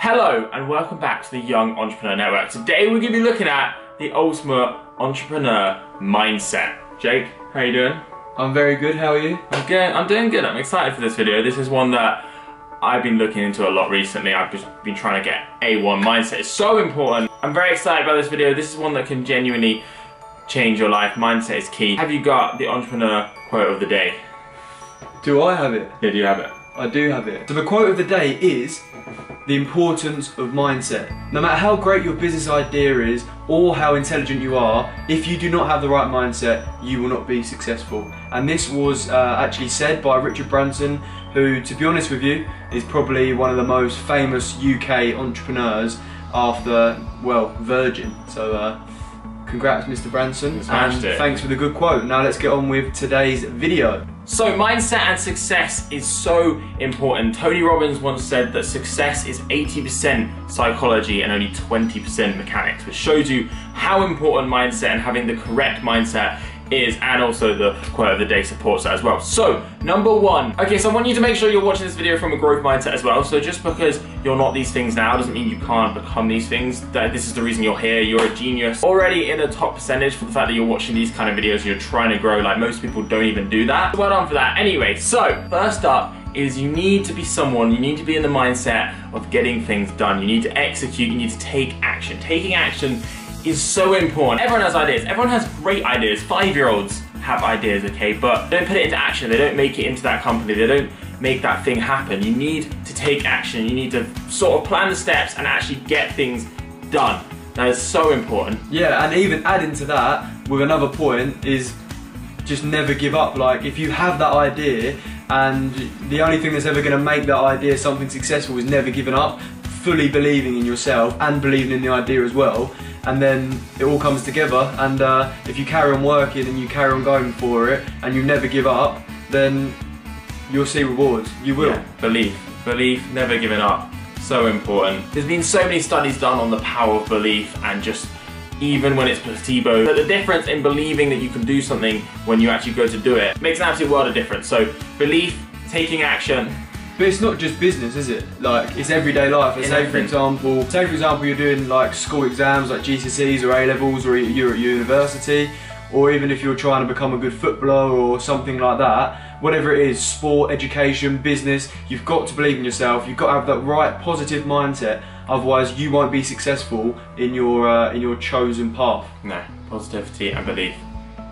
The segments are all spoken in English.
Hello and welcome back to the Young Entrepreneur Network. Today we're going to be looking at the ultimate entrepreneur mindset. Jake, how are you doing? I'm very good, how are you? I'm doing good. I'm excited for this video. This is one that I've been looking into a lot recently. I've just been trying to get A1 mindset. It's so important. I'm very excited about this video. This is one that can genuinely change your life. Mindset is key. Have you got the entrepreneur quote of the day? Do I have it? Yeah, do you have it? I do have it. So the quote of the day is the importance of mindset. No matter how great your business idea is or how intelligent you are, if you do not have the right mindset, you will not be successful. And this was actually said by Richard Branson, who, to be honest with you, is probably one of the most famous UK entrepreneurs after, well, Virgin. So congrats, Mr. Branson, and thanks for the good quote. Now let's get on with today's video. So mindset and success is so important. Tony Robbins once said that success is 80% psychology and only 20% mechanics, which shows you how important mindset and having the correct mindset is, and also the quote of the day supports that as well. So, number one. Okay, so I want you to make sure you're watching this video from a growth mindset as well. So just because you're not these things now doesn't mean you can't become these things. This is the reason you're here. You're a genius. Already in the top percentage for the fact that you're watching these kind of videos, you're trying to grow. Like, most people don't even do that. Well done for that. Anyway, so first up is you need to be someone, you need to be in the mindset of getting things done. You need to execute, you need to take action. Taking action is so important. Everyone has ideas. Everyone has great ideas. 5-year-olds have ideas, okay? But they don't put it into action. They don't make it into that company. They don't make that thing happen. You need to take action. You need to sort of plan the steps and actually get things done. That is so important. Yeah, and even adding to that with another point is just never give up. Like, if you have that idea and the only thing that's ever going to make that idea something successful is never giving up, fully believing in yourself and believing in the idea as well, and then it all comes together. And if you carry on working and you carry on going for it and you never give up, then you'll see rewards. You will. Yeah, belief, never giving up. So important. There's been so many studies done on the power of belief, and just even when it's placebo, but the difference in believing that you can do something when you actually go to do it makes an absolute world of difference. So belief, taking action. But it's not just business, is it? Like, it's everyday life. Say for example, you're doing like school exams like GCSEs or A-levels, or you're at university, or even if you're trying to become a good footballer or something like that, whatever it is, sport, education, business, you've got to believe in yourself. You've got to have that right positive mindset, otherwise you won't be successful in your chosen path. No, positivity and belief,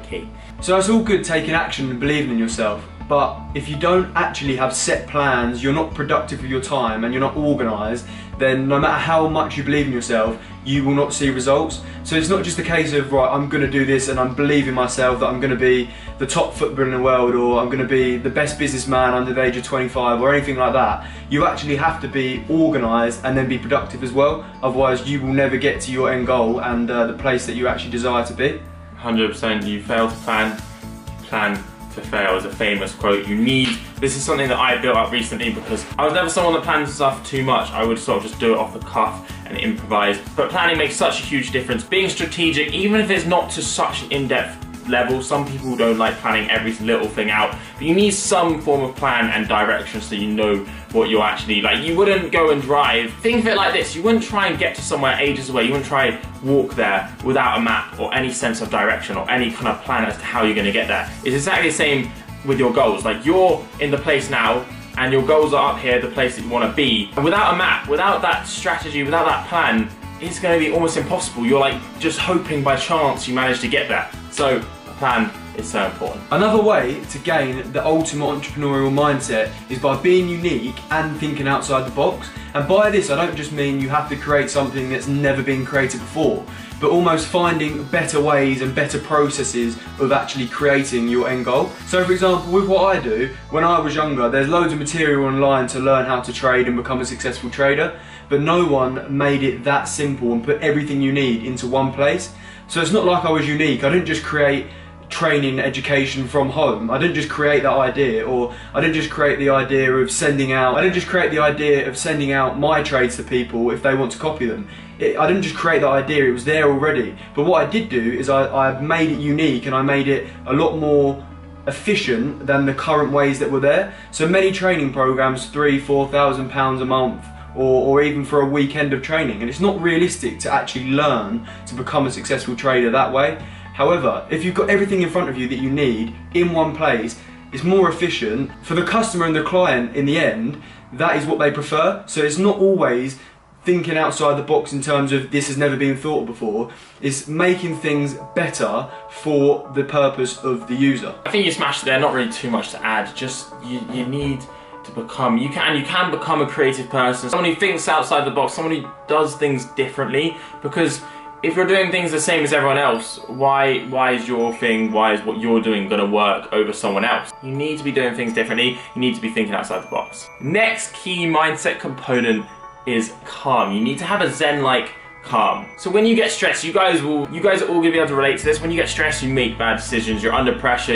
key. So it's all good taking action and believing in yourself, but if you don't actually have set plans, you're not productive with your time and you're not organised, then no matter how much you believe in yourself, you will not see results. So it's not just a case of, right, I'm going to do this and I'm believing myself that I'm going to be the top footballer in the world, or I'm going to be the best businessman under the age of 25 or anything like that. You actually have to be organised and then be productive as well, otherwise you will never get to your end goal and the place that you actually desire to be. 100%, you fail to plan to fail is a famous quote. This is something that I built up recently, because I was never someone that plans stuff too much. I would sort of just do it off the cuff and improvise. But planning makes such a huge difference. Being strategic, even if it's not to such an in-depth level. Some people don't like planning every little thing out, but you need some form of plan and direction so you know what you're actually like. You wouldn't go and drive. Think of it like this: you wouldn't try and get to somewhere ages away. You wouldn't try and walk there without a map or any sense of direction or any kind of plan as to how you're going to get there. It's exactly the same with your goals. Like, you're in the place now and your goals are up here, the place that you want to be. And without a map, without that strategy, without that plan, it's going to be almost impossible. You're like just hoping by chance you manage to get there. So a plan is so important. Another way to gain the ultimate entrepreneurial mindset is by being unique and thinking outside the box. And by this, I don't just mean you have to create something that's never been created before, but almost finding better ways and better processes of actually creating your end goal. So for example, with what I do, when I was younger, there's loads of material online to learn how to trade and become a successful trader, but no one made it that simple and put everything you need into one place. So it's not like I was unique. I didn't just create training education from home. I didn't just create that idea, or I didn't just create the idea of sending out my trades to people if they want to copy them. I didn't just create that idea, it was there already. But what I did do is I made it unique, and I made it a lot more efficient than the current ways that were there. So many training programs, £3,000–4,000 a month, or even for a weekend of training, and it's not realistic to actually learn to become a successful trader that way. However, if you've got everything in front of you that you need in one place, it's more efficient for the customer and the client. In the end, that is what they prefer. So it's not always thinking outside the box in terms of this has never been thought of before. It's making things better for the purpose of the user. I think you smashed it there, not really too much to add, just you need to become, you can become a creative person, someone who thinks outside the box, someone who does things differently, because if you're doing things the same as everyone else, why is your thing, why is what you're doing going to work over someone else? You need to be doing things differently, you need to be thinking outside the box. Next key mindset component is calm. You need to have a Zen-like calm. So when you get stressed, you guys are all going to be able to relate to this. When you get stressed, you make bad decisions, you're under pressure,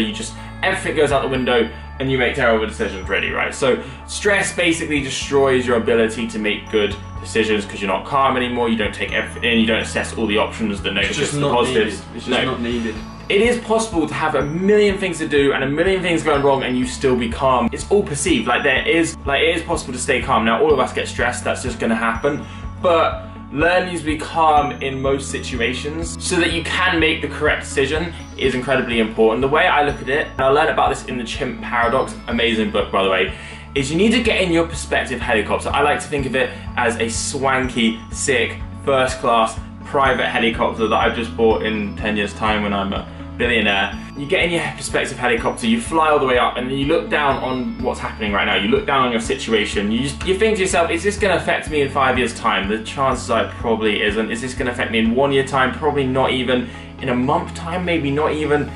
everything goes out the window and you make terrible decisions, really, right? So stress basically destroys your ability to make good decisions because you're not calm anymore, you don't take everything in, you don't assess all the options, the negatives, the positives. It's just not needed. It is possible to have a million things to do and a million things going wrong and you still be calm. It's all perceived, it is possible to stay calm. Now all of us get stressed, that's just gonna happen, but learning to be calm in most situations so that you can make the correct decision is incredibly important. The way I look at it, and I learned about this in the Chimp Paradox, amazing book by the way, is you need to get in your perspective helicopter. I like to think of it as a swanky, sick, first class private helicopter that I've just bought in 10 years time when I'm a billionaire. You get in your perspective helicopter, you fly all the way up and then you look down on what's happening right now, you look down on your situation, you think to yourself, is this going to affect me in 5 years time? The chances are it probably isn't. Is this going to affect me in 1 year time? Probably not even. In a month time? Maybe not even.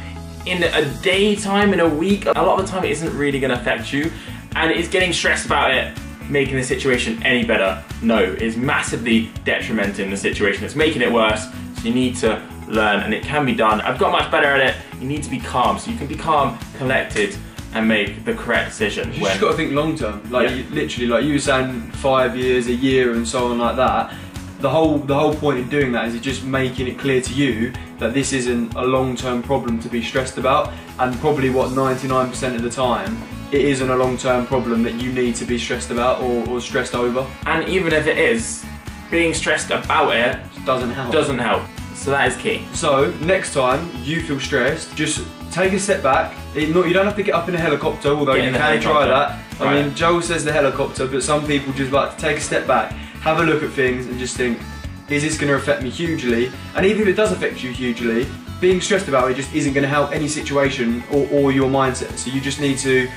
In a day time? In a week? A lot of the time it isn't really going to affect you, and it's getting stressed about it making the situation any better. No, it's massively detrimenting the situation. It's making it worse, so you need to learn, and it can be done. I've got much better at it. You need to be calm, so you can be calm, collected, and make the correct decision. You just got to think long term, literally, like you were saying, 5 years, a year, and so on like that. The whole point in doing that is just making it clear to you that this isn't a long-term problem to be stressed about, and probably what 99% of the time it isn't a long-term problem that you need to be stressed about or stressed over. And even if it is, being stressed about it doesn't help. So that is key. So next time you feel stressed, just take a step back. You don't have to get up in a helicopter, although you can try that. I mean, Joel says the helicopter, but some people just like to take a step back, have a look at things and just think, is this going to affect me hugely? And even if it does affect you hugely, being stressed about it just isn't going to help any situation or your mindset. So you just need to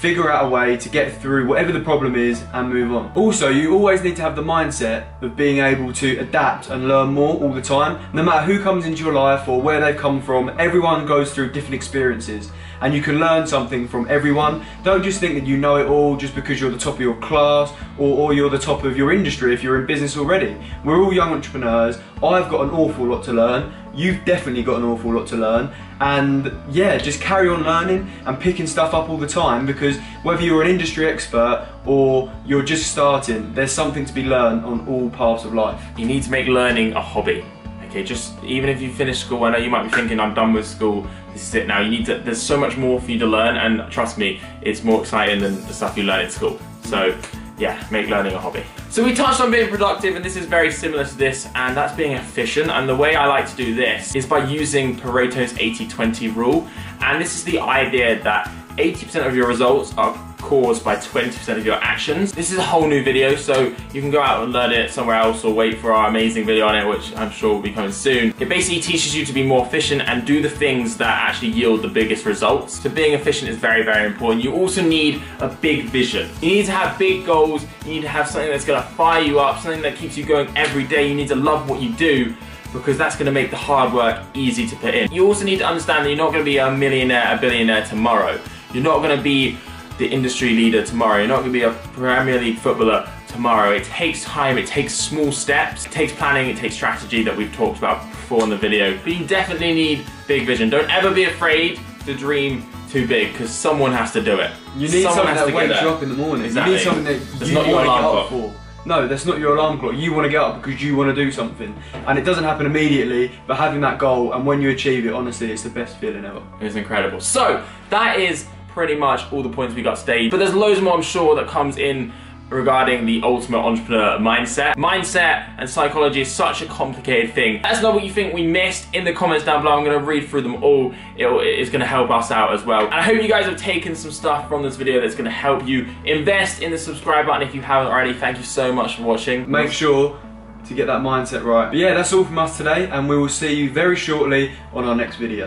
figure out a way to get through whatever the problem is and move on. Also, you always need to have the mindset of being able to adapt and learn more all the time. No matter who comes into your life or where they've come from, everyone goes through different experiences and you can learn something from everyone. Don't just think that you know it all just because you're the top of your class or you're the top of your industry if you're in business already. We're all young entrepreneurs. I've got an awful lot to learn. You've definitely got an awful lot to learn, and yeah, just carry on learning and picking stuff up all the time, because whether you're an industry expert or you're just starting, there's something to be learned on all paths of life. You need to make learning a hobby. Okay, just even if you finish school, I know you might be thinking, I'm done with school, this is it now. There's so much more for you to learn, and trust me, it's more exciting than the stuff you learn in school. So yeah, make learning a hobby. So we touched on being productive, and this is very similar to this, and that's being efficient. And the way I like to do this is by using Pareto's 80-20 rule. And this is the idea that 80% of your results are caused by 20% of your actions. This is a whole new video, so you can go out and learn it somewhere else or wait for our amazing video on it, which I'm sure will be coming soon. It basically teaches you to be more efficient and do the things that actually yield the biggest results. So being efficient is very, very important. You also need a big vision. You need to have big goals. You need to have something that's gonna fire you up, something that keeps you going every day. You need to love what you do, because that's going to make the hard work easy to put in. You also need to understand that you're not going to be a millionaire, a billionaire tomorrow. You're not going to be the industry leader tomorrow. You're not going to be a Premier League footballer tomorrow. It takes time, it takes small steps, it takes planning, it takes strategy that we've talked about before in the video. But you definitely need big vision. Don't ever be afraid to dream too big, because someone has to do it. You need something that wakes you up in the morning. Exactly. You need something that you want to get up for. No, that's not your alarm clock. You want to get up because you want to do something. And it doesn't happen immediately, but having that goal, and when you achieve it, honestly, it's the best feeling ever. It's incredible. So, that is pretty much all the points we got today. But there's loads more, I'm sure, that comes in regarding the ultimate entrepreneur mindset. Mindset and psychology is such a complicated thing. Let us know what you think we missed in the comments down below. I'm going to read through them all. It's going to help us out as well. And I hope you guys have taken some stuff from this video that's going to help you. Invest in the subscribe button if you haven't already. Thank you so much for watching. Make sure to get that mindset right. But yeah, that's all from us today, and we will see you very shortly on our next video.